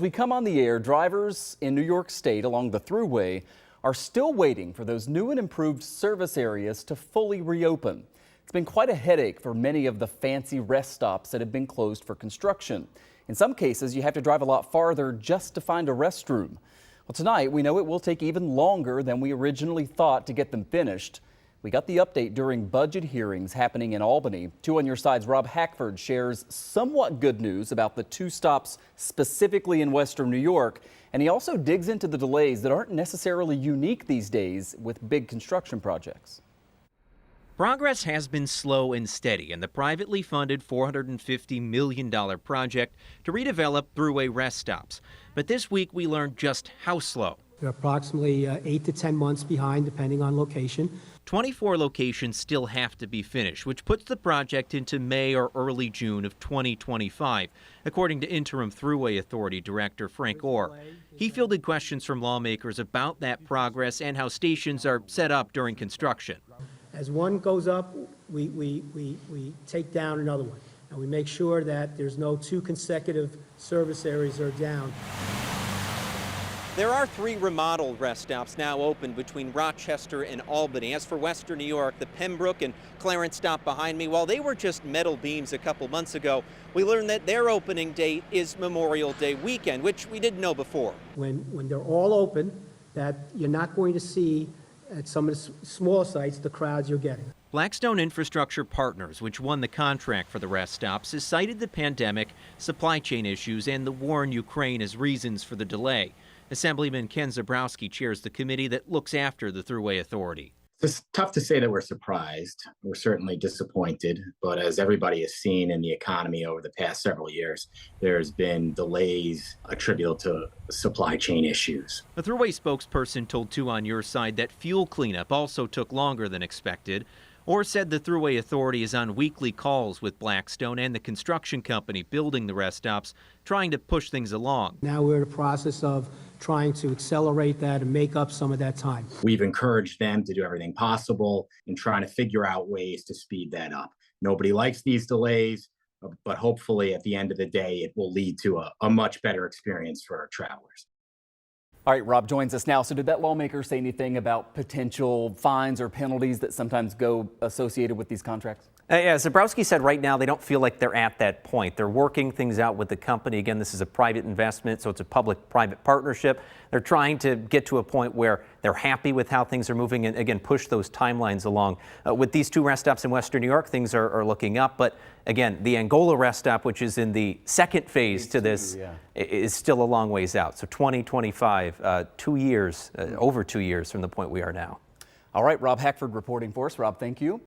As we come on the air, drivers in New York State along the Thruway are still waiting for those new and improved service areas to fully reopen. It's been quite a headache for many of the fancy rest stops that have been closed for construction. In some cases, you have to drive a lot farther just to find a restroom. Well, tonight we know it will take even longer than we originally thought to get them finished. We got the update during budget hearings happening in Albany. 2 on Your Side's Rob Hackford shares somewhat good news about the 2 stops specifically in western New York, and he also digs into the delays that aren't necessarily unique these days with big construction projects. Progress has been slow and steady in the privately funded $450 million project to redevelop Thruway rest stops. But this week we learned just how slow. They're approximately 8 to 10 months behind, depending on location. 24 locations still have to be finished, which puts the project into May or early June of 2025, according to Interim Thruway Authority Director Frank Orr. He fielded questions from lawmakers about that progress and how stations are set up during construction. As one goes up, we take down another one, and we make sure that there's no 2 consecutive service areas that are down. There are 3 remodeled rest stops now open between Rochester and Albany. As for western New York, the Pembroke and Clarence stop behind me, while they were just metal beams a couple months ago, we learned that their opening date is Memorial Day weekend, which we didn't know before. When they're all open, that you're not going to see at some of the small sites the crowds you're getting. Blackstone Infrastructure Partners, which won the contract for the rest stops, has cited the pandemic, supply chain issues, and the war in Ukraine as reasons for the delay. Assemblyman Ken Zabrowski chairs the committee that looks after the Thruway Authority. It's tough to say that we're surprised. We're certainly disappointed, but as everybody has seen in the economy over the past several years, there's been delays attributable to supply chain issues. A Thruway spokesperson told 2 on Your Side that fuel cleanup also took longer than expected, or said the Thruway Authority is on weekly calls with Blackstone and the construction company building the rest stops, trying to push things along. Now we're in the process of trying to accelerate that and make up some of that time. We've encouraged them to do everything possible and trying to figure out ways to speed that up. Nobody likes these delays, but hopefully at the end of the day, it will lead to a much better experience for our travelers. All right, Rob joins us now. So did that lawmaker say anything about potential fines or penalties that sometimes go associated with these contracts? Yeah, Zabrowski said right now they don't feel like they're at that point. They're working things out with the company. Again, this is a private investment, so it's a public-private partnership. They're trying to get to a point where they're happy with how things are moving and, again, push those timelines along. With these 2 rest stops in western New York, things are looking up. But, again, the Angola rest stop, which is in the second phase to this, is still a long ways out. So 2025, 2 years, over 2 years from the point we are now. All right, Rob Hackford reporting for us. Rob, thank you.